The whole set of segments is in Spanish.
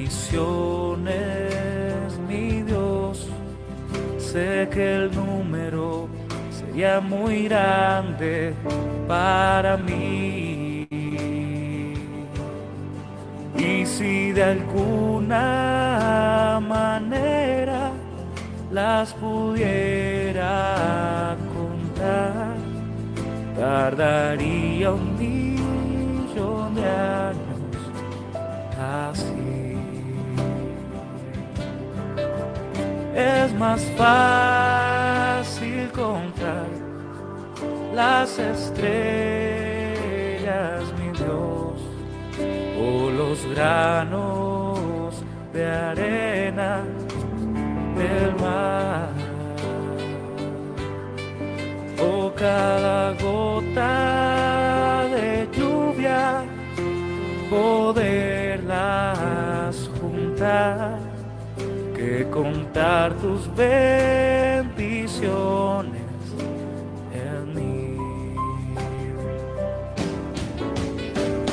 bendiciones, mi Dios. Sé que el número sería muy grande para mí. Y si de alguna manera las pudiera contar, tardaría 1.000.000 de años así. Es más fácil contar las estrellas, mi Dios, o los granos de arena del mar, o cada gota de lluvia, poderlas juntar, que contar tus bendiciones en mí.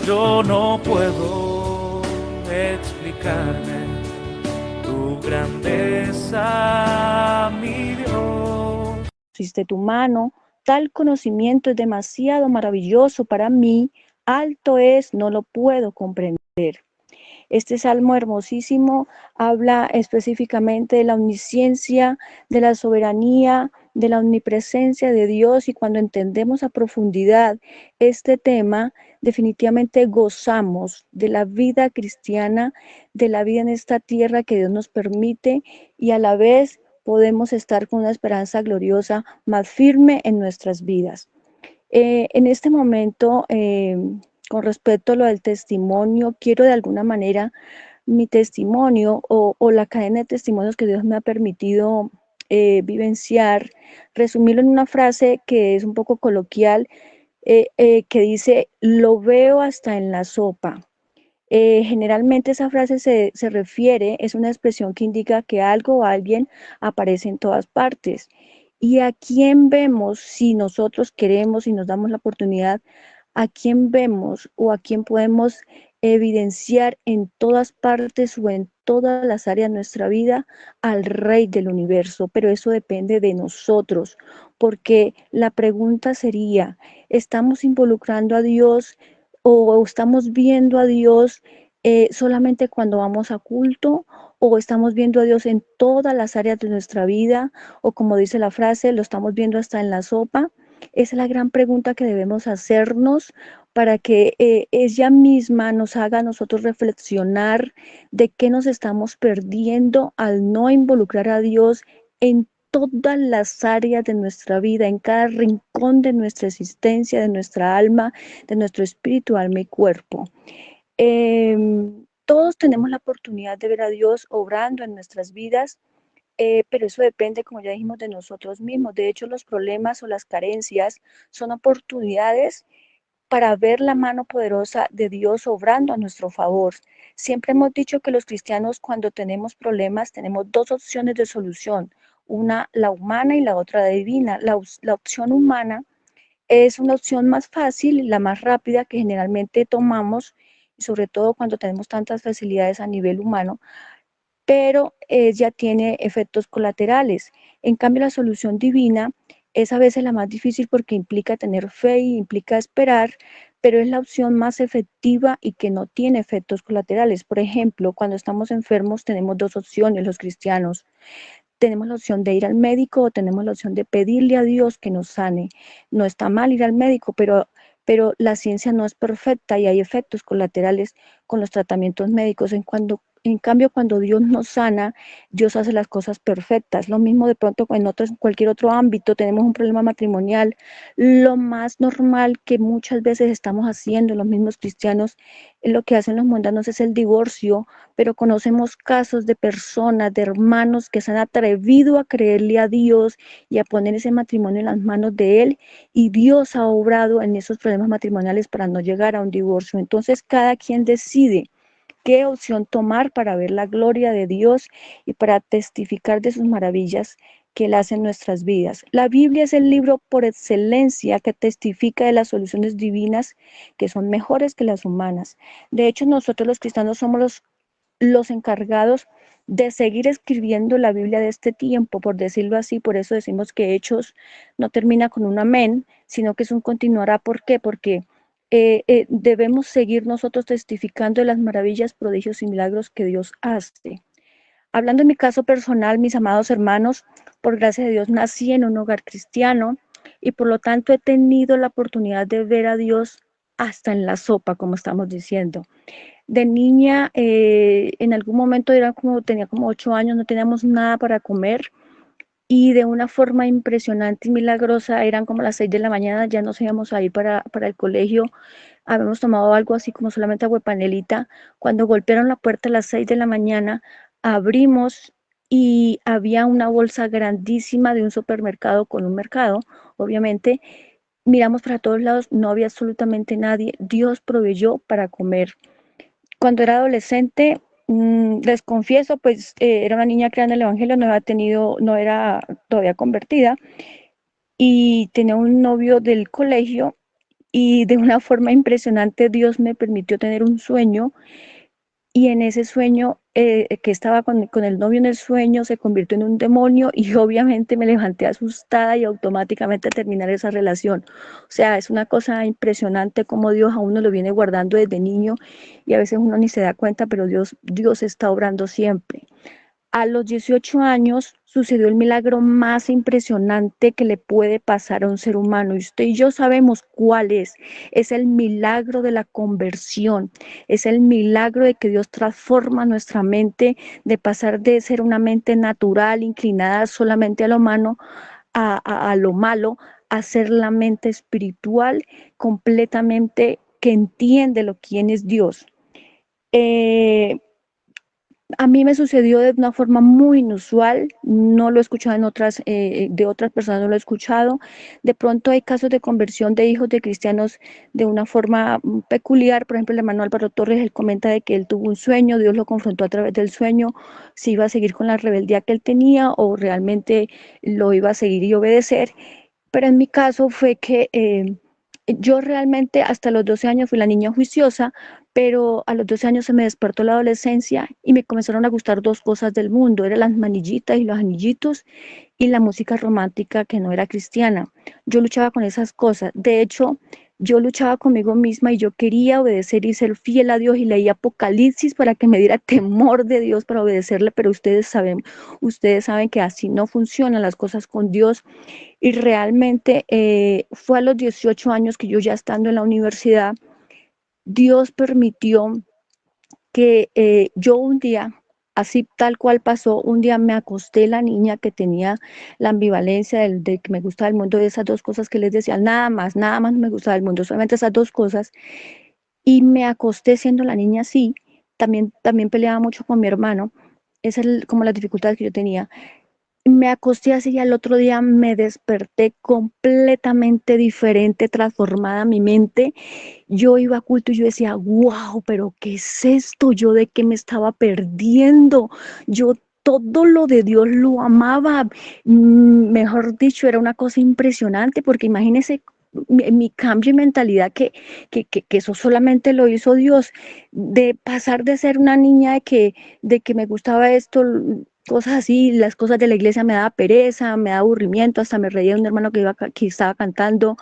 Yo no puedo explicarme tu grandeza, mi Dios. Existe tu mano, tal conocimiento es demasiado maravilloso para mí, alto es, no lo puedo comprender. Este salmo hermosísimo habla específicamente de la omnisciencia, de la soberanía, de la omnipresencia de Dios, y cuando entendemos a profundidad este tema, definitivamente gozamos de la vida cristiana, de la vida en esta tierra que Dios nos permite, y a la vez podemos estar con una esperanza gloriosa más firme en nuestras vidas. En este momento, con respecto a lo del testimonio, quiero de alguna manera mi testimonio o la cadena de testimonios que Dios me ha permitido vivenciar, resumirlo en una frase que es un poco coloquial, que dice: lo veo hasta en la sopa. Generalmente esa frase se refiere, es una expresión que indica que algo o alguien aparece en todas partes. ¿Y a quién vemos si nosotros queremos y nos damos la oportunidad? ¿A quién vemos o a quién podemos evidenciar en todas partes o en todas las áreas de nuestra vida? Al Rey del universo, pero eso depende de nosotros, porque la pregunta sería: ¿estamos involucrando a Dios o estamos viendo a Dios solamente cuando vamos a culto, o estamos viendo a Dios en todas las áreas de nuestra vida, o como dice la frase, lo estamos viendo hasta en la sopa? Esa es la gran pregunta que debemos hacernos para que ella misma nos haga a nosotros reflexionar de qué nos estamos perdiendo al no involucrar a Dios en todas las áreas de nuestra vida, en cada rincón de nuestra existencia, de nuestra alma, de nuestro espíritu, alma y cuerpo. Todos tenemos la oportunidad de ver a Dios obrando en nuestras vidas, pero eso depende, como ya dijimos, de nosotros mismos. De hecho, los problemas o las carencias son oportunidades para ver la mano poderosa de Dios obrando a nuestro favor. Siempre hemos dicho que los cristianos, cuando tenemos problemas, tenemos dos opciones de solución: una la humana y la otra la divina. La opción humana es una opción más fácil y la más rápida que generalmente tomamos, sobre todo cuando tenemos tantas facilidades a nivel humano, pero ya tiene efectos colaterales. En cambio, la solución divina es a veces la más difícil porque implica tener fe y implica esperar, pero es la opción más efectiva y que no tiene efectos colaterales. Por ejemplo, cuando estamos enfermos tenemos dos opciones los cristianos. Tenemos la opción de ir al médico o tenemos la opción de pedirle a Dios que nos sane. No está mal ir al médico, pero la ciencia no es perfecta y hay efectos colaterales con los tratamientos médicos. En cambio, cuando Dios nos sana, Dios hace las cosas perfectas. Lo mismo de pronto en cualquier otro ámbito, tenemos un problema matrimonial. Lo más normal que muchas veces estamos haciendo los mismos cristianos, lo que hacen los mundanos es el divorcio, pero conocemos casos de personas, de hermanos que se han atrevido a creerle a Dios y a poner ese matrimonio en las manos de Él, y Dios ha obrado en esos problemas matrimoniales para no llegar a un divorcio. Entonces, cada quien decide qué opción tomar para ver la gloria de Dios y para testificar de sus maravillas que Él hace en nuestras vidas. La Biblia es el libro por excelencia que testifica de las soluciones divinas que son mejores que las humanas. De hecho, nosotros los cristianos somos los los encargados de seguir escribiendo la Biblia de este tiempo, por decirlo así. Por eso decimos que Hechos no termina con un amén, sino que es un continuará. ¿Por qué? Porque debemos seguir nosotros testificando de las maravillas, prodigios y milagros que Dios hace. Hablando en mi caso personal, mis amados hermanos, por gracia de Dios nací en un hogar cristiano y por lo tanto he tenido la oportunidad de ver a Dios hasta en la sopa, como estamos diciendo. De niña, en algún momento tenía como 8 años, no teníamos nada para comer y de una forma impresionante y milagrosa, eran como las 6 de la mañana, ya nos íbamos a ir para el colegio. Habíamos tomado algo así como solamente agua de panelita. Cuando golpearon la puerta a las 6 de la mañana, abrimos y había una bolsa grandísima de un supermercado con un mercado, obviamente. Miramos para todos lados, no había absolutamente nadie. Dios proveyó para comer. Cuando era adolescente, les confieso, pues era una niña criada en el Evangelio, no era todavía convertida y tenía un novio del colegio y de una forma impresionante Dios me permitió tener un sueño y en ese sueño que estaba con el novio en el sueño se convirtió en un demonio y obviamente me levanté asustada y automáticamente terminar esa relación. O sea, es una cosa impresionante cómo Dios a uno lo viene guardando desde niño y a veces uno ni se da cuenta, pero Dios está obrando siempre. A los 18 años sucedió el milagro más impresionante que le puede pasar a un ser humano. Y usted y yo sabemos cuál es. Es el milagro de la conversión. Es el milagro de que Dios transforma nuestra mente, de pasar de ser una mente natural, inclinada solamente a lo humano, a lo malo, a ser la mente espiritual completamente que entiende quién es Dios. A mí me sucedió de una forma muy inusual, no lo he escuchado de otras personas no lo he escuchado. De pronto hay casos de conversión de hijos de cristianos de una forma peculiar. Por ejemplo, el hermano Álvaro Torres, él comenta de que él tuvo un sueño, Dios lo confrontó a través del sueño, si iba a seguir con la rebeldía que él tenía o realmente lo iba a seguir y obedecer. Pero en mi caso fue que yo realmente hasta los 12 años fui la niña juiciosa, pero a los 12 años se me despertó la adolescencia y me comenzaron a gustar dos cosas del mundo, eran las manillitas y los anillitos y la música romántica que no era cristiana. Yo luchaba con esas cosas. De hecho, yo luchaba conmigo misma y yo quería obedecer y ser fiel a Dios y leía Apocalipsis para que me diera temor de Dios para obedecerle, pero ustedes saben que así no funcionan las cosas con Dios. Y realmente fue a los 18 años que yo ya estando en la universidad, Dios permitió que yo un día, así tal cual pasó, un día me acosté la niña que tenía la ambivalencia de que me gustaba el mundo, de esas dos cosas que les decía, nada más no me gustaba el mundo, solamente esas dos cosas, y me acosté siendo la niña así. También peleaba mucho con mi hermano, esa es como la dificultad que yo tenía. Me acosté así y al otro día me desperté completamente diferente, transformada mi mente. Yo iba a culto y yo decía, wow, pero ¿qué es esto? ¿Yo de qué me estaba perdiendo? Yo todo lo de Dios lo amaba. Mejor dicho, era una cosa impresionante porque imagínense mi cambio de mentalidad que eso solamente lo hizo Dios, de pasar de ser una niña de que me gustaba esto, cosas así, las cosas de la iglesia me daba pereza, me daba aburrimiento, hasta me reía de un hermano que estaba cantando,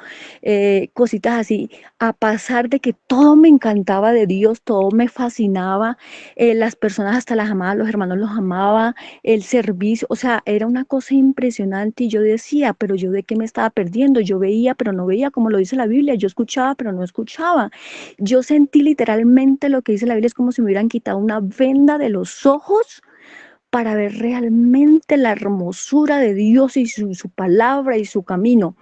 cositas así, a pasar de que todo me encantaba de Dios, todo me fascinaba, las personas hasta las amaba, los hermanos los amaba, el servicio, o sea, era una cosa impresionante y yo decía, pero yo de qué me estaba perdiendo, yo veía, pero no veía, como lo dice la Biblia, yo escuchaba, pero no escuchaba. Yo sentí literalmente lo que dice la Biblia, es como si me hubieran quitado una venda de los ojos para ver realmente la hermosura de Dios y su palabra y su camino.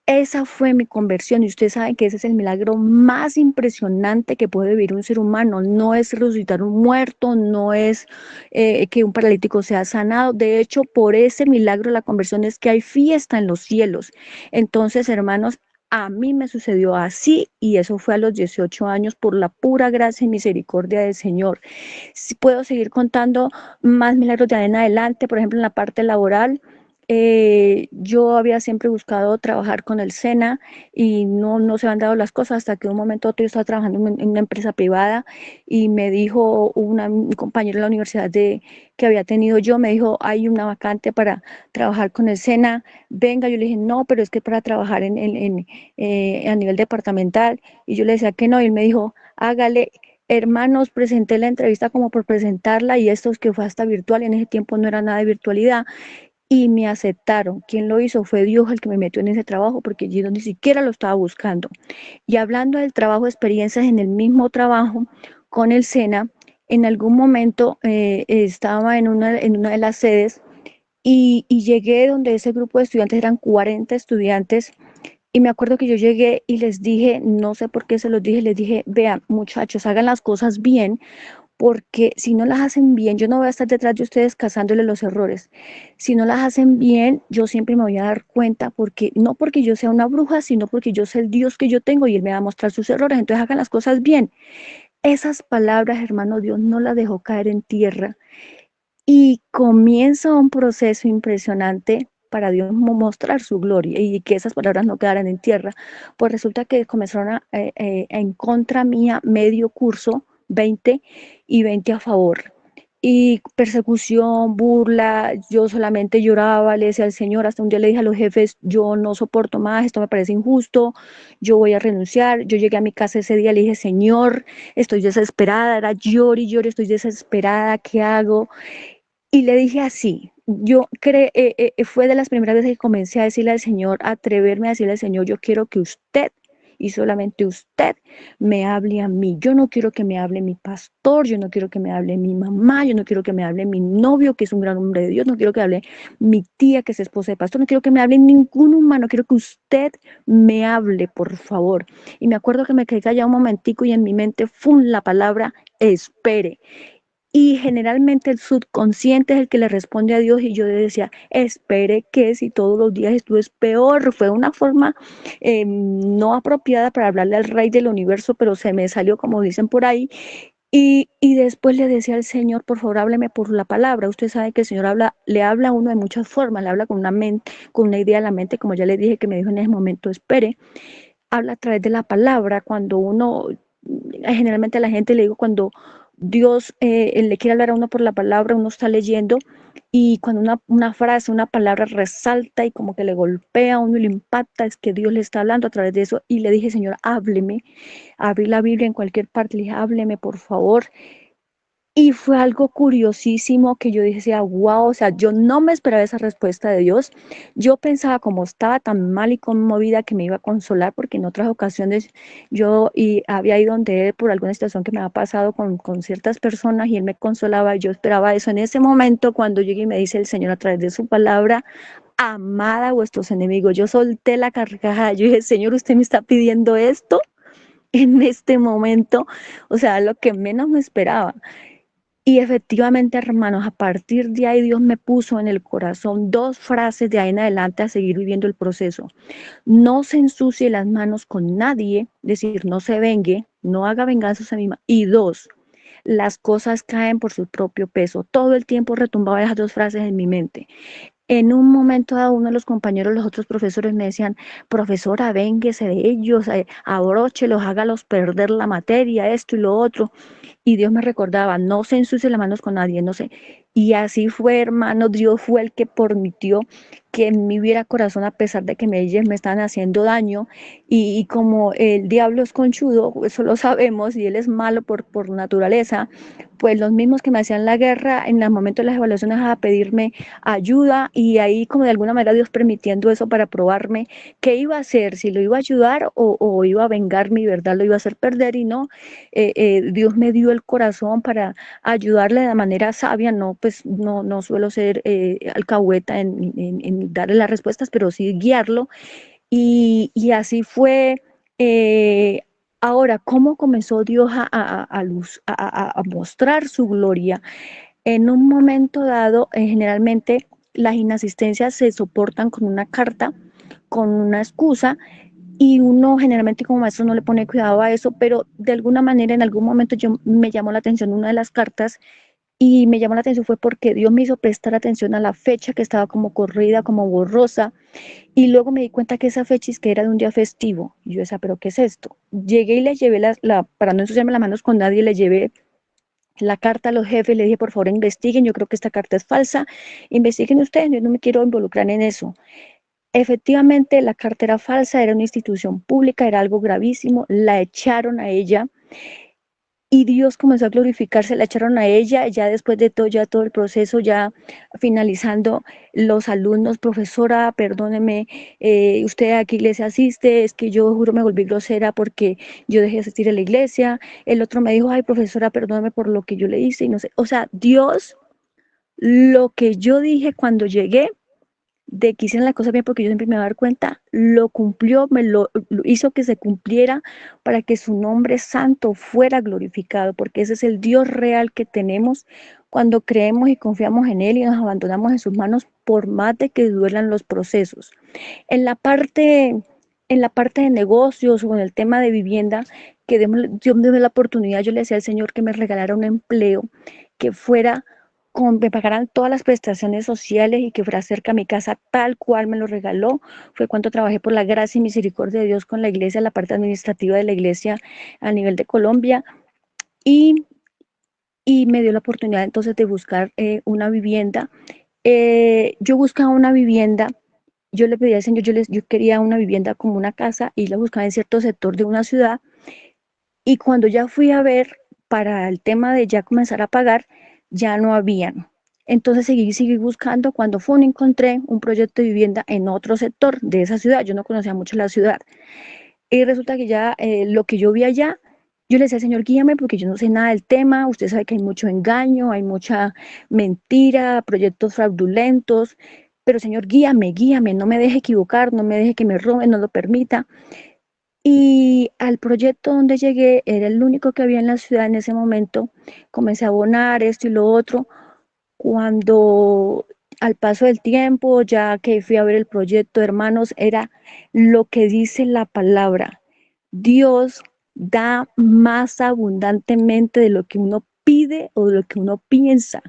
Esa fue mi conversión y ustedes saben que ese es el milagro más impresionante que puede vivir un ser humano. No es resucitar un muerto, no es que un paralítico sea sanado. De hecho, por ese milagro de la conversión es que hay fiesta en los cielos. Entonces, hermanos, a mí me sucedió así y eso fue a los 18 años por la pura gracia y misericordia del Señor. Si puedo seguir contando más milagros de ahí en adelante, por ejemplo, en la parte laboral. yo había siempre buscado trabajar con el SENA y no se han dado las cosas hasta que de un momento a otro yo estaba trabajando en una empresa privada y me dijo un compañero de la universidad que había tenido yo, me dijo, hay una vacante para trabajar con el SENA, venga, yo le dije, no, pero es que para trabajar a nivel departamental, y yo le decía que no, y él me dijo, hágale. Hermanos, presenté la entrevista como por presentarla y esto es que fue hasta virtual, y en ese tiempo no era nada de virtualidad y me aceptaron. ¿Quién lo hizo? Fue Dios el que me metió en ese trabajo porque yo ni siquiera lo estaba buscando. Y hablando del trabajo, experiencias en el mismo trabajo con el SENA, en algún momento estaba en una de las sedes y llegué donde ese grupo de estudiantes eran 40 estudiantes y me acuerdo que yo llegué y les dije, no sé por qué se los dije, les dije, vean muchachos, hagan las cosas bien porque si no las hacen bien, yo no voy a estar detrás de ustedes cazándole los errores. Si no las hacen bien, yo siempre me voy a dar cuenta, porque no porque yo sea una bruja, sino porque yo sé el Dios que yo tengo y Él me va a mostrar sus errores. Entonces hagan las cosas bien. Esas palabras, hermano, Dios no las dejó caer en tierra y comienza un proceso impresionante para Dios mostrar su gloria y que esas palabras no quedaran en tierra. Pues resulta que comenzaron en contra mía medio curso, 20 y 20 a favor. Y persecución, burla, yo solamente lloraba, le decía al Señor, hasta un día le dije a los jefes, yo no soporto más, esto me parece injusto, yo voy a renunciar. Yo llegué a mi casa ese día, le dije, Señor, estoy desesperada, era llor y llor, estoy desesperada, ¿qué hago? Y le dije así, fue de las primeras veces que comencé a decirle al Señor, a atreverme a decirle al Señor, yo quiero que usted y solamente usted me hable a mí. Yo no quiero que me hable mi pastor, yo no quiero que me hable mi mamá, yo no quiero que me hable mi novio, que es un gran hombre de Dios, no quiero que hable mi tía, que es esposa de pastor, no quiero que me hable ningún humano, quiero que usted me hable, por favor. Y me acuerdo que me quedé callada un momentico y en mi mente fue la palabra espere. Y generalmente el subconsciente es el que le responde a Dios y yo le decía, espere que si todos los días esto es peor. Fue una forma no apropiada para hablarle al rey del universo, pero se me salió como dicen por ahí. Y después le decía al Señor, por favor, hábleme por la palabra. Usted sabe que el Señor le habla a uno de muchas formas, le habla con una mente, con una idea en la mente, como ya le dije que me dijo en ese momento, espere. Habla a través de la palabra, cuando uno, generalmente a la gente le digo, cuando Dios le quiere hablar a uno por la palabra, uno está leyendo y cuando una frase, una palabra resalta y como que le golpea a uno y le impacta, es que Dios le está hablando a través de eso. Y le dije, Señor, hábleme, abrí la Biblia en cualquier parte, le dije, hábleme por favor. Y fue algo curiosísimo que yo decía, wow, o sea, yo no me esperaba esa respuesta de Dios. Yo pensaba como estaba tan mal y conmovida que me iba a consolar, porque en otras ocasiones había ido donde él por alguna situación que me había pasado con ciertas personas y él me consolaba y yo esperaba eso. En ese momento, cuando llegué y me dice el Señor a través de su palabra, amada a vuestros enemigos, yo solté la carcajada, yo dije, Señor, ¿usted me está pidiendo esto en este momento? O sea, lo que menos me esperaba. Y efectivamente, hermanos, a partir de ahí Dios me puso en el corazón dos frases de ahí en adelante a seguir viviendo el proceso. No se ensucie las manos con nadie, es decir, no se vengue, no haga venganzas a mi mano. Y dos, las cosas caen por su propio peso. Todo el tiempo retumbaba esas dos frases en mi mente. En un momento dado, uno de los compañeros, los otros profesores me decían, profesora, vénguese de ellos, abróchelos, hágalos perder la materia, esto y lo otro. Y Dios me recordaba, no se ensucie las manos con nadie, no sé. Y así fue, hermano, Dios fue el que permitió que en mí hubiera corazón a pesar de que ellos me estaban haciendo daño. Y como el diablo es conchudo, eso lo sabemos, y él es malo por naturaleza, pues los mismos que me hacían la guerra en el momento de las evaluaciones a pedirme ayuda, y ahí como de alguna manera Dios permitiendo eso para probarme qué iba a hacer, si lo iba a ayudar o iba a vengar mi verdad, lo iba a hacer perder. Y no, Dios me dio el corazón para ayudarle de manera sabia. No, pues no suelo ser alcahueta en darle las respuestas, pero sí guiarlo. Y así fue. eh, Ahora, ¿cómo comenzó Dios a mostrar su gloria? En un momento dado, generalmente las inasistencias se soportan con una carta, con una excusa, y uno generalmente como maestro no le pone cuidado a eso, pero de alguna manera en algún momento me llamó la atención una de las cartas y me llamó la atención fue porque Dios me hizo prestar atención a la fecha que estaba como corrida, como borrosa, y luego me di cuenta que esa fecha es que era de un día festivo. Y yo decía, ¿pero qué es esto? Llegué y le llevé para no ensuciarme las manos con nadie, le llevé la carta a los jefes, le dije, por favor, investiguen, yo creo que esta carta es falsa, investiguen ustedes, yo no me quiero involucrar en eso. Efectivamente, la carta era falsa, era una institución pública, era algo gravísimo, la echaron a ella y Dios comenzó a glorificarse, la echaron a ella, ya después de todo, ya todo el proceso, ya finalizando, los alumnos, profesora, perdóneme, usted a qué iglesia asiste, es que yo juro me volví grosera porque yo dejé de asistir a la iglesia, el otro me dijo, ay profesora, perdóneme por lo que yo le hice, y no sé, o sea, Dios, lo que yo dije cuando llegué, de que hicieran las cosas bien, porque yo siempre me iba a dar cuenta, lo cumplió, lo hizo que se cumpliera para que su nombre santo fuera glorificado, porque ese es el Dios real que tenemos cuando creemos y confiamos en Él y nos abandonamos en sus manos, por más de que duelan los procesos. En la parte, en la parte de negocios o en el tema de vivienda, que Dios me dio la oportunidad, yo le decía al Señor que me regalara un empleo que fuera me pagaran todas las prestaciones sociales y que fuera cerca a mi casa tal cual me lo regaló. Fue cuando trabajé por la gracia y misericordia de Dios con la iglesia, la parte administrativa de la iglesia a nivel de Colombia, y, y me dio la oportunidad entonces de buscar una vivienda. Yo buscaba una vivienda, yo le pedí al Señor, yo quería una vivienda como una casa y la buscaba en cierto sector de una ciudad, y cuando ya fui a ver para el tema de ya comenzar a pagar, ya no habían. Entonces seguí buscando. Cuando fue, encontré un proyecto de vivienda en otro sector de esa ciudad. Yo no conocía mucho la ciudad. Y resulta que ya lo que yo vi allá, yo le decía, Señor, guíame porque yo no sé nada del tema. Usted sabe que hay mucho engaño, hay mucha mentira, proyectos fraudulentos. Pero Señor, guíame, guíame, no me deje equivocar, no me deje que me roben, no lo permita. Y al proyecto donde llegué, era el único que había en la ciudad en ese momento. Comencé a abonar esto y lo otro. Cuando al paso del tiempo, ya que fui a ver el proyecto, hermanos, era lo que dice la palabra. Dios da más abundantemente de lo que uno pide o de lo que uno piensa,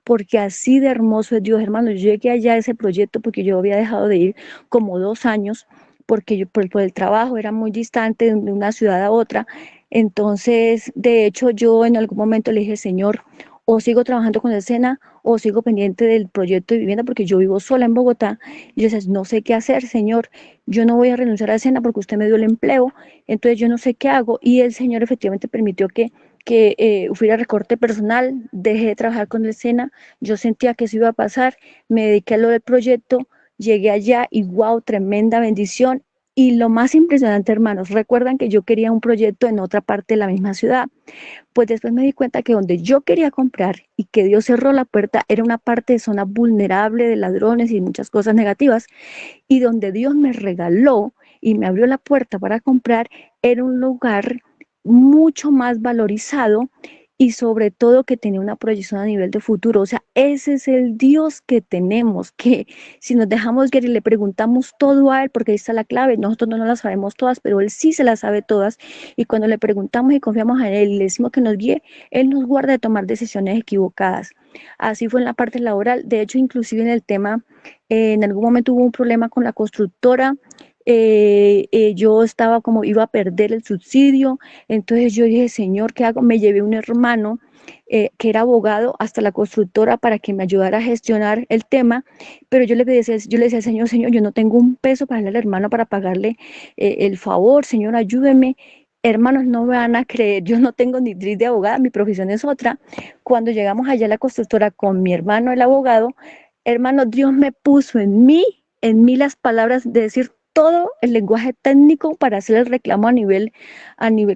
porque así de hermoso es Dios, hermanos. Yo llegué allá a ese proyecto porque yo había dejado de ir como 2 años, porque yo por el trabajo era muy distante de una ciudad a otra. Entonces, de hecho, yo en algún momento le dije, Señor, o sigo trabajando con el SENA o sigo pendiente del proyecto de vivienda, porque yo vivo sola en Bogotá. Y yo decía, no sé qué hacer, Señor, yo no voy a renunciar al SENA porque usted me dio el empleo, entonces yo no sé qué hago. Y el Señor efectivamente permitió que hubiera recorte personal, dejé de trabajar con el SENA, yo sentía que eso iba a pasar, me dediqué a lo del proyecto, llegué allá y wow, tremenda bendición. Y lo más impresionante, hermanos, recuerdan que yo quería un proyecto en otra parte de la misma ciudad. Pues después me di cuenta que donde yo quería comprar y que Dios cerró la puerta era una parte de zona vulnerable de ladrones y muchas cosas negativas, y donde Dios me regaló y me abrió la puerta para comprar era un lugar mucho más valorizado y sobre todo que tenía una proyección a nivel de futuro. O sea, ese es el Dios que tenemos, que si nos dejamos guiar y le preguntamos todo a Él, porque ahí está la clave, nosotros no las sabemos todas, pero Él sí se las sabe todas, y cuando le preguntamos y confiamos en Él y le decimos que nos guíe, Él nos guarda de tomar decisiones equivocadas. Así fue en la parte laboral. De hecho, inclusive en el tema, en algún momento hubo un problema con la constructora. Yo estaba como, iba a perder el subsidio, entonces yo dije, Señor, ¿qué hago? Me llevé un hermano que era abogado hasta la constructora para que me ayudara a gestionar el tema, pero yo le decía al Señor, Señor, yo no tengo un peso para darle al hermano para pagarle el favor, Señor, ayúdeme. Hermanos, no me van a creer, yo no tengo ni tris de abogada, mi profesión es otra. Cuando llegamos allá a la constructora con mi hermano, el abogado, hermano, Dios me puso en mí las palabras de decir todo el lenguaje técnico para hacer el reclamo a nivel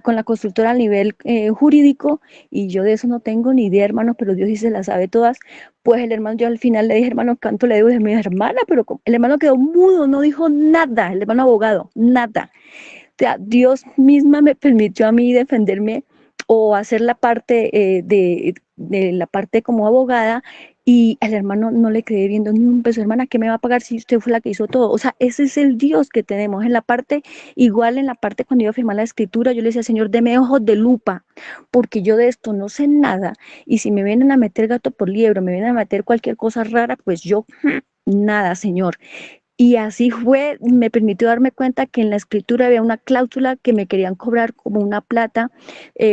con la constructora a nivel jurídico, y yo de eso no tengo ni idea, hermano, pero Dios sí se las sabe todas. Pues el hermano, yo al final le dije, hermano, ¿cuánto le debo? Y mi hermana, pero el hermano quedó mudo, no dijo nada, el hermano abogado, nada. O sea, Dios misma me permitió a mí defenderme o hacer la parte de la parte como abogada, Y al hermano no le quedé viendo ni un peso. Hermana, ¿qué me va a pagar si usted fue la que hizo todo? O sea, ese es el Dios que tenemos. En la parte, igual en la parte cuando iba a firmar la escritura, yo le decía, Señor, deme ojos de lupa, porque yo de esto no sé nada. Y si me vienen a meter gato por liebre, me vienen a meter cualquier cosa rara, pues yo, nada, Señor. Y así fue, me permitió darme cuenta que en la escritura había una cláusula que me querían cobrar como una plata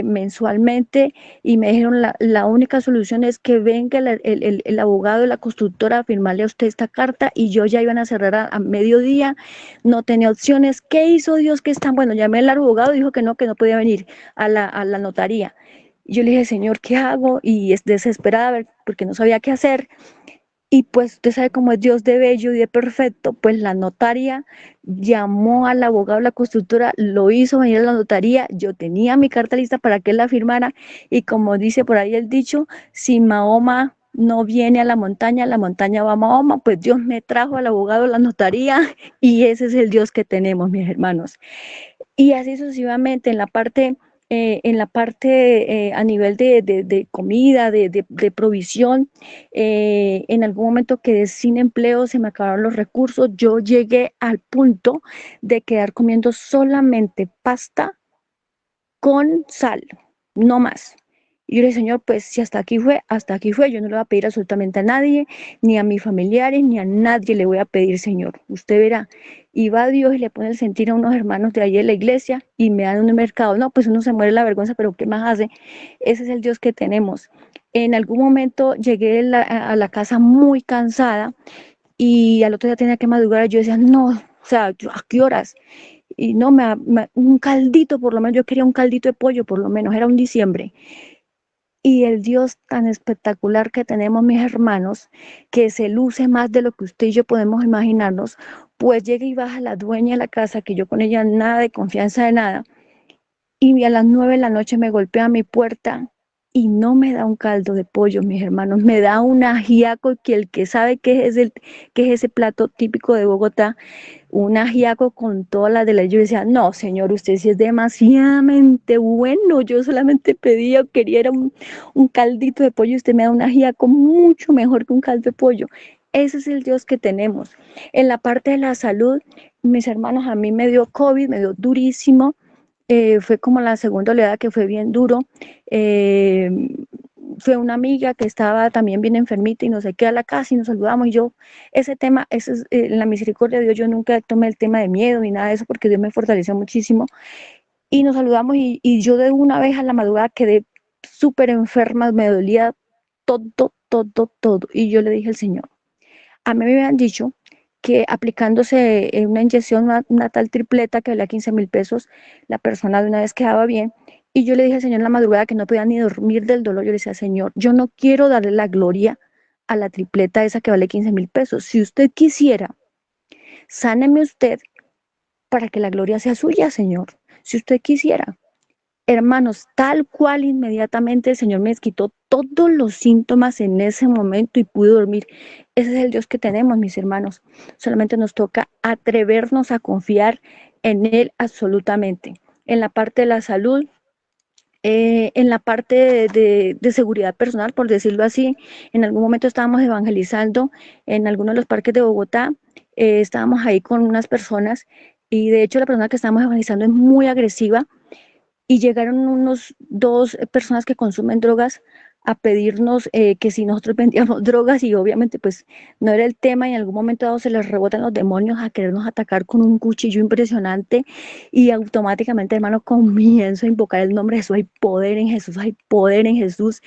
mensualmente, y me dijeron la única solución es que venga el abogado de la constructora a firmarle a usted esta carta, y yo ya iban a cerrar a mediodía, no tenía opciones. ¿Qué hizo Dios que es tan bueno? Llamé al abogado, dijo que no podía venir a la notaría. Y yo le dije, Señor, ¿qué hago? Y es desesperada porque no sabía qué hacer. Y pues usted sabe cómo es Dios de bello y de perfecto, pues la notaria llamó al abogado de la constructora, lo hizo venir a la notaría, yo tenía mi carta lista para que él la firmara, y como dice por ahí el dicho, si Mahoma no viene a la montaña va a Mahoma. Pues Dios me trajo al abogado de la notaría y ese es el Dios que tenemos, mis hermanos. Y así sucesivamente en la parte a nivel de comida, de provisión, en algún momento quedé sin empleo, se me acabaron los recursos, yo llegué al punto de quedar comiendo solamente pasta con sal, no más. Y yo le dije, Señor, pues si hasta aquí fue, yo no le voy a pedir absolutamente a nadie, ni a mis familiares, ni a nadie le voy a pedir, Señor. Usted verá. Y va Dios y le pone el sentir a unos hermanos de allí en la iglesia y me dan un mercado. No, pues uno se muere la vergüenza, pero ¿qué más hace? Ese es el Dios que tenemos. En algún momento llegué a la casa muy cansada y al otro día tenía que madrugar. Yo decía, no, o sea, ¿a qué horas? Y no, un caldito, por lo menos, yo quería un caldito de pollo, por lo menos, era un diciembre. Y el Dios tan espectacular que tenemos, mis hermanos, que se luce más de lo que usted y yo podemos imaginarnos, pues llega y baja la dueña de la casa, que yo con ella nada de confianza de nada, y a las 9 de la noche me golpea a mi puerta y no me da un caldo de pollo, mis hermanos, me da un ajiaco, que el que sabe qué es ese plato típico de Bogotá, un ajiaco con todas las de la... Yo decía, no, señor, usted sí es demasiadamente bueno, yo solamente pedía, quería era un caldito de pollo, y usted me da un ajiaco mucho mejor que un caldo de pollo. Ese es el Dios que tenemos. En la parte de la salud, mis hermanos, a mí me dio COVID, me dio durísimo, fue como la segunda oleada que fue bien duro. Eh, Fue una amiga que estaba también bien enfermita y no sé qué a la casa y nos saludamos, y yo, ese tema, ese es, en la misericordia de Dios, yo nunca tomé el tema de miedo ni nada de eso, porque Dios me fortaleció muchísimo, y nos saludamos, y yo de una vez a la madrugada quedé súper enferma, me dolía todo, y yo le dije al Señor, a mí me habían dicho que aplicándose una inyección, una tal tripleta que valía 15.000 pesos, la persona de una vez quedaba bien. Y yo le dije al Señor en la madrugada que no podía ni dormir del dolor. Yo le decía, Señor, yo no quiero darle la gloria a la tripleta esa que vale 15.000 pesos. Si usted quisiera, sáneme usted para que la gloria sea suya, Señor. Si usted quisiera. Hermanos, tal cual inmediatamente el Señor me quitó todos los síntomas en ese momento y pude dormir. Ese es el Dios que tenemos, mis hermanos. Solamente nos toca atrevernos a confiar en Él absolutamente. En la parte de la salud, en la parte de seguridad personal, por decirlo así, en algún momento estábamos evangelizando en alguno de los parques de Bogotá, estábamos ahí con unas personas, y de hecho la persona que estábamos evangelizando es muy agresiva, y llegaron unos dos personas que consumen drogas a pedirnos que si nosotros vendíamos drogas, y obviamente pues no era el tema, y en algún momento dado se les rebotan los demonios a querernos atacar con un cuchillo impresionante, y automáticamente, hermano, comienzo a invocar el nombre de Jesús. Hay poder en Jesús, hay poder en Jesús.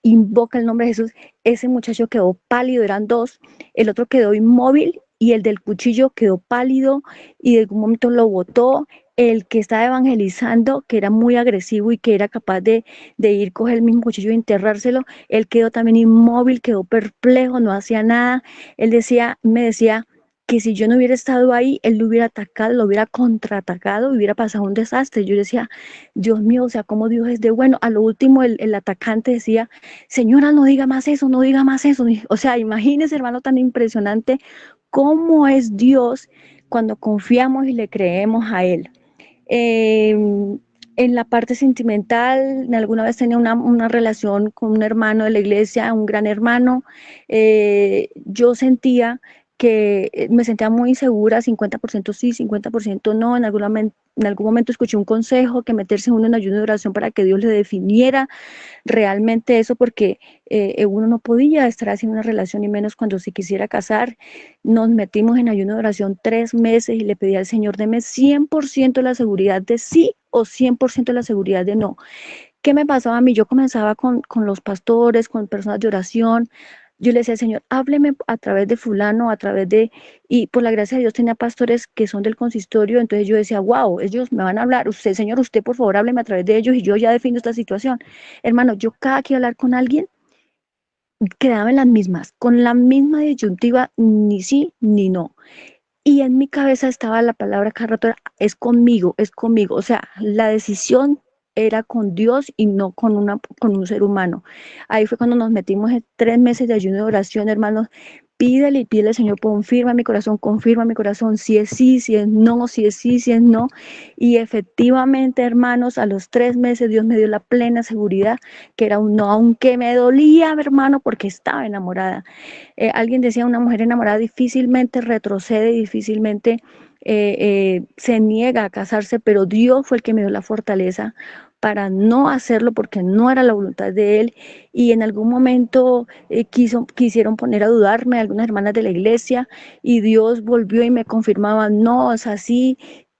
Invoca el nombre de Jesús. Ese muchacho quedó pálido, eran dos, el otro quedó inmóvil y el del cuchillo quedó pálido y de algún momento lo botó. El que estaba evangelizando, que era muy agresivo y que era capaz de ir, coger el mismo cuchillo y enterrárselo, él quedó también inmóvil, quedó perplejo, no hacía nada. Él me decía que si yo no hubiera estado ahí, él lo hubiera atacado, lo hubiera contraatacado, hubiera pasado un desastre. Yo decía, Dios mío, o sea, cómo Dios es de bueno. A lo último, el atacante decía, señora, no diga más eso, no diga más eso. O sea, imagínese, hermano, tan impresionante cómo es Dios cuando confiamos y le creemos a Él. Eh, En la parte sentimental, alguna vez tenía una relación con un hermano de la iglesia, un gran hermano. Yo sentía que me sentía muy insegura, 50% sí, 50% no. En algún momento escuché un consejo, que meterse uno en ayuno de oración para que Dios le definiera realmente eso, porque uno no podía estar haciendo una relación, y menos cuando se quisiera casar. Nos metimos en ayuno de oración 3 meses y le pedí al Señor, deme 100% la seguridad de sí o 100% la seguridad de no. ¿Qué me pasaba a mí? Yo comenzaba con los pastores, con personas de oración. Yo le decía al Señor, hábleme a través de fulano, a través de... Y por la gracia de Dios tenía pastores que son del consistorio, entonces yo decía, wow, ellos me van a hablar. Usted, Señor, usted por favor hábleme a través de ellos y yo ya defino esta situación. Hermano, yo cada que iba a hablar con alguien, quedaba en las mismas, con la misma disyuntiva, ni sí ni no. Y en mi cabeza estaba la palabra cada rato, es conmigo, es conmigo. O sea, la decisión era con Dios y no con un ser humano. Ahí fue cuando nos metimos en 3 meses de ayuno de oración, hermanos. Pídele y pídele, Señor, confirma mi corazón, si es sí, si es no, si es sí, si es no. Y efectivamente, hermanos, a los 3 meses Dios me dio la plena seguridad que era un no, aunque me dolía, hermano, porque estaba enamorada. Alguien decía, una mujer enamorada difícilmente retrocede, difícilmente se niega a casarse, pero Dios fue el que me dio la fortaleza para no hacerlo, porque no era la voluntad de Él. Y en algún momento quisieron poner a dudarme algunas hermanas de la iglesia, y Dios volvió y me confirmaba, no, es así.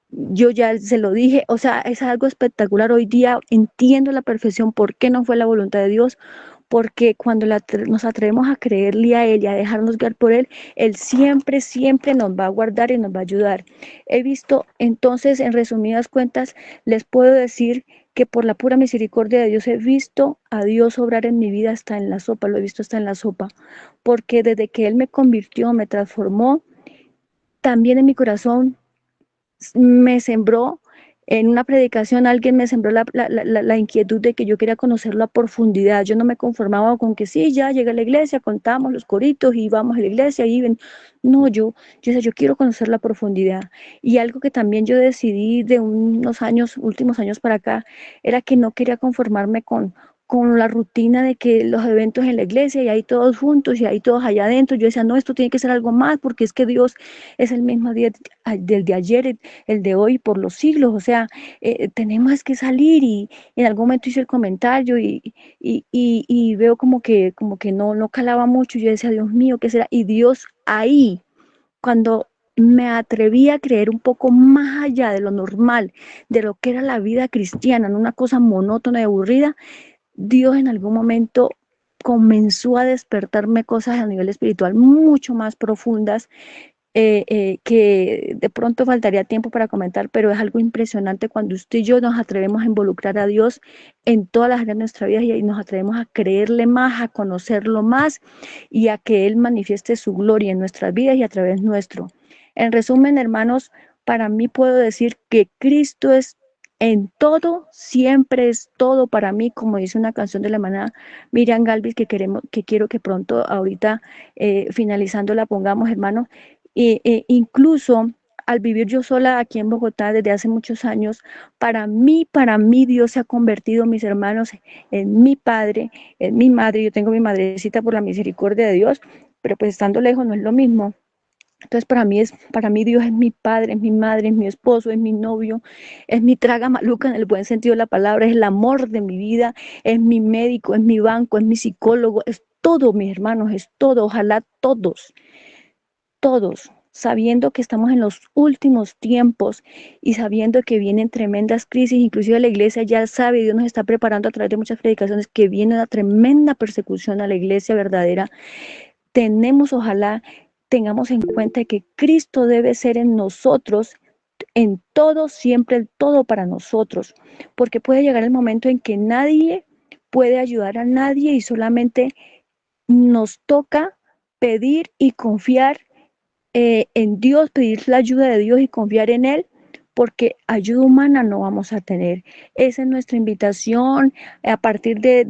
Yo ya se lo dije, o sea, es algo espectacular. Hoy día entiendo a la perfección por qué no fue la voluntad de Dios, porque cuando nos atrevemos a creerle a Él y a dejarnos guiar por Él, Él siempre, siempre nos va a guardar y nos va a ayudar. He visto, entonces, en resumidas cuentas, les puedo decir que por la pura misericordia de Dios he visto a Dios obrar en mi vida hasta en la sopa, lo he visto hasta en la sopa, porque desde que Él me convirtió, me transformó, también en mi corazón me sembró. En una predicación alguien me sembró la inquietud de que yo quería conocerlo a profundidad. Yo no me conformaba con que sí, ya llegué a la iglesia, contamos los coritos y vamos a la iglesia y ven. No, yo decía, yo quiero conocer la profundidad. Y algo que también yo decidí de unos años, últimos años para acá, era que no quería conformarme con la rutina de que los eventos en la iglesia y ahí todos juntos y ahí todos allá adentro. Yo decía, no, esto tiene que ser algo más, porque es que Dios es el mismo día del de ayer, el de hoy, por los siglos. O sea, tenemos que salir. Y en algún momento hice el comentario y veo como que no calaba mucho. Yo decía, Dios mío, ¿qué será? Y Dios ahí, cuando me atreví a creer un poco más allá de lo normal, de lo que era la vida cristiana, no una cosa monótona y aburrida, Dios en algún momento comenzó a despertarme cosas a nivel espiritual mucho más profundas, que de pronto faltaría tiempo para comentar, pero es algo impresionante cuando usted y yo nos atrevemos a involucrar a Dios en todas las áreas de nuestra vida, y nos atrevemos a creerle más, a conocerlo más y a que Él manifieste su gloria en nuestras vidas y a través nuestro. En resumen, hermanos, para mí puedo decir que Cristo es en todo, siempre es todo para mí, como dice una canción de la hermana Miriam Galvis, que quiero que pronto, ahorita finalizando, la pongamos, hermano. Incluso al vivir yo sola aquí en Bogotá desde hace muchos años, para mí Dios se ha convertido, mis hermanos, en mi padre, en mi madre. Yo tengo mi madrecita por la misericordia de Dios, pero pues estando lejos no es lo mismo. Entonces para mí Dios es mi padre, es mi madre, es mi esposo, es mi novio, es mi traga maluca en el buen sentido de la palabra, es el amor de mi vida, es mi médico, es mi banco, es mi psicólogo, es todo, mis hermanos, es todo. Ojalá todos, sabiendo que estamos en los últimos tiempos y sabiendo que vienen tremendas crisis. Inclusive la iglesia ya sabe, Dios nos está preparando a través de muchas predicaciones, que viene una tremenda persecución a la iglesia verdadera. Ojalá tengamos en cuenta que Cristo debe ser en nosotros, en todo, siempre el todo para nosotros, porque puede llegar el momento en que nadie puede ayudar a nadie y solamente nos toca pedir y confiar en Dios, pedir la ayuda de Dios y confiar en Él, porque ayuda humana no vamos a tener. Esa es nuestra invitación a partir de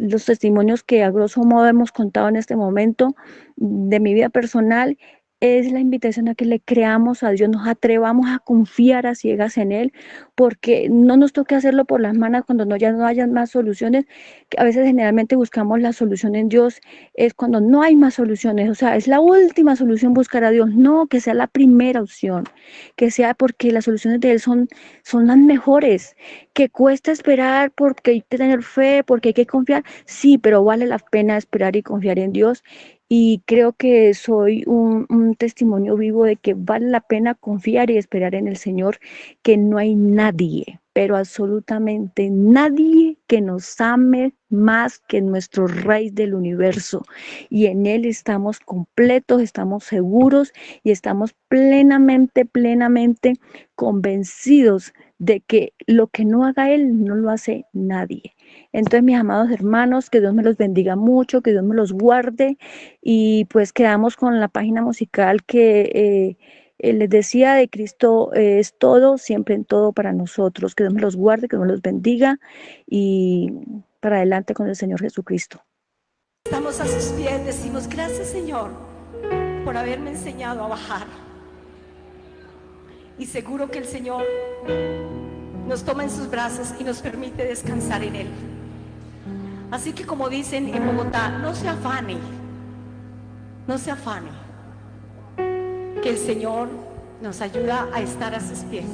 los testimonios que a grosso modo hemos contado en este momento de mi vida personal. es la invitación a que le creamos a Dios, nos atrevamos a confiar a ciegas en Él, porque no nos toque hacerlo por las manos cuando ya no haya más soluciones, que a veces generalmente buscamos la solución en Dios, es cuando no hay más soluciones, o sea, es la última solución buscar a Dios, no, que sea la primera opción, que sea porque las soluciones de Él son las mejores, que cuesta esperar porque hay que tener fe, porque hay que confiar, sí, pero vale la pena esperar y confiar en Dios. Y creo que soy un testimonio vivo de que vale la pena confiar y esperar en el Señor, que no hay nadie, pero absolutamente nadie que nos ame más que nuestro Rey del universo. Y en Él estamos completos, estamos seguros y estamos plenamente convencidos de que lo que no haga Él no lo hace nadie. Entonces, mis amados hermanos, que Dios me los bendiga mucho, que Dios me los guarde, y pues quedamos con la página musical que les decía de Cristo es todo, siempre en todo para nosotros. Que Dios me los guarde, que Dios me los bendiga y para adelante con el Señor Jesucristo. Estamos a sus pies, decimos gracias, Señor, por haberme enseñado a bajar. Y seguro que el Señor nos toma en sus brazos y nos permite descansar en Él. Así que, como dicen en Bogotá, no se afane, no se afane, que el Señor nos ayuda a estar a sus pies.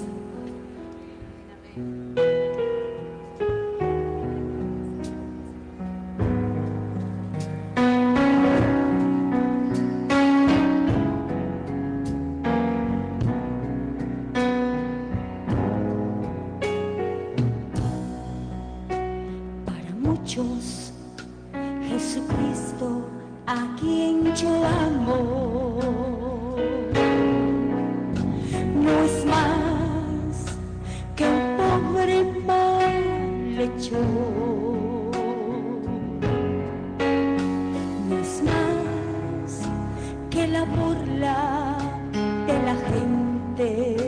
Muchos, Jesucristo, a quien yo amo, no es más que un pobre malhechor, no es más que la burla de la gente.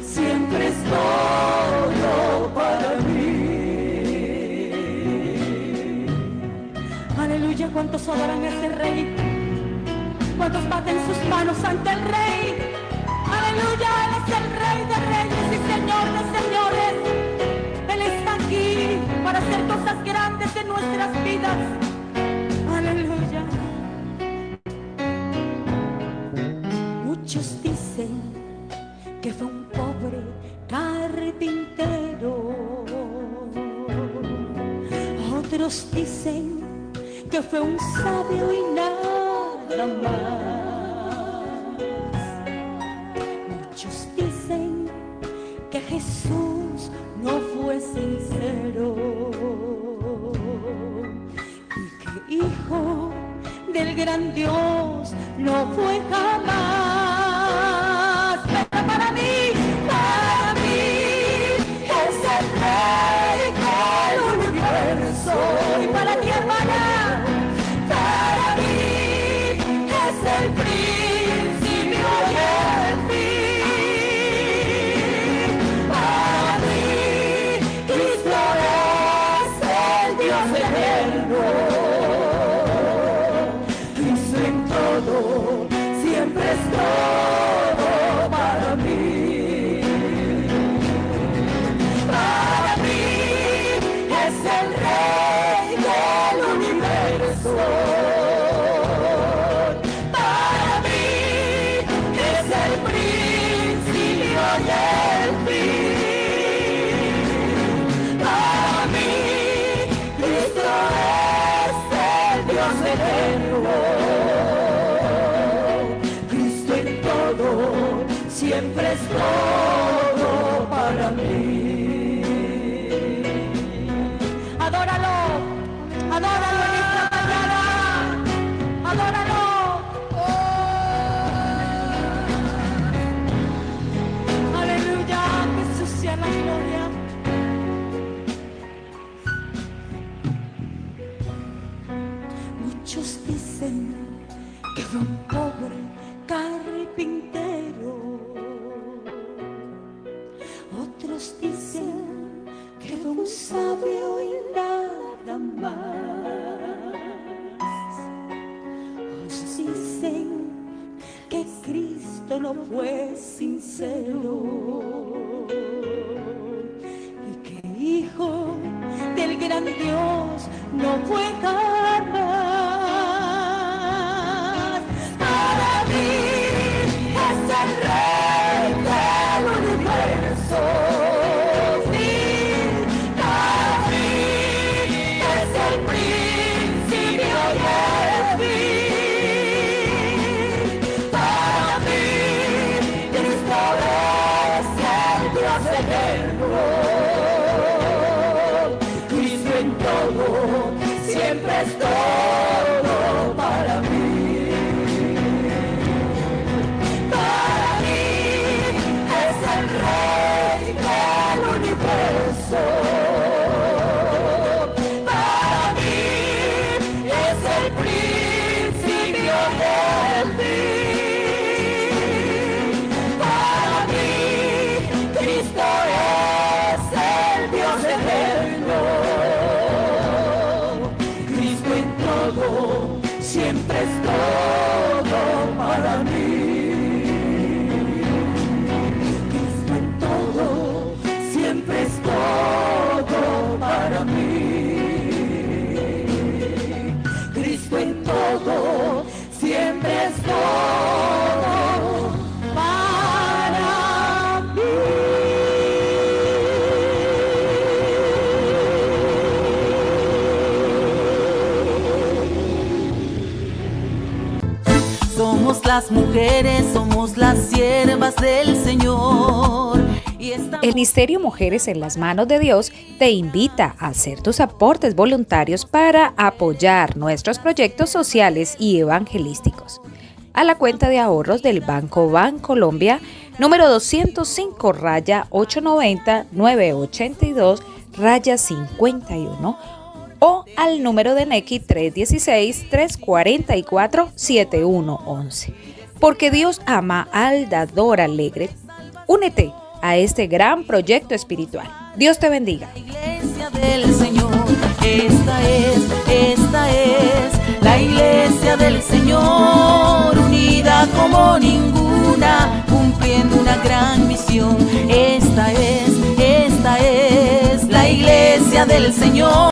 Siempre es todo para mí. Aleluya, ¿cuántos adoran a este Rey? ¿Cuántos baten sus manos ante el Rey? Aleluya, Él es el Rey de reyes y Señor de señores. Él está aquí para hacer cosas grandes en nuestras vidas. Aleluya. Muchos dicen que fue un pobre carpintero, otros dicen que fue un sabio y nada más. Muchos dicen que Jesús no fue sincero y que hijo del gran Dios no fue jamás. Para mí es el Rey del universo. Y para ti, hermana, para mí es el todo, siempre es todo para mí. Adóralo, adóralo en esta mañana, adóralo. Aleluya, Jesús sea la gloria. Muchos dicen que fue un pobre carpintero, otros dicen que fue un sabio y nada más. Otros dicen que Cristo no fue sincero y que hijo del gran Dios no fue jamás. Para mí es el Rey del universo. Sí, para mí es el principio y el fin. Para mí Cristo es el Dios eterno. Cristo en todo, siempre es todo para mí. Para mí es el Rey del universo. Para mí es el principio del fin. Para mí Cristo es el Dios eterno. Cristo en todo, siempre es todo para mí. Cristo en todo, siempre es todo para mí. Cristo en todo, siempre es todo para mí. Somos las mujeres, somos las siervas del Señor. El Ministerio Mujeres en las Manos de Dios te invita a hacer tus aportes voluntarios para apoyar nuestros proyectos sociales y evangelísticos. A la cuenta de ahorros del Banco Bancolombia, número 205-890-982-51, o al número de Nequi 316-344-7111. Porque Dios ama al dador alegre. Únete a este gran proyecto espiritual. Dios te bendiga. La iglesia del Señor, esta es la iglesia del Señor, unida como ninguna, cumpliendo una gran misión. Esta es la iglesia del Señor.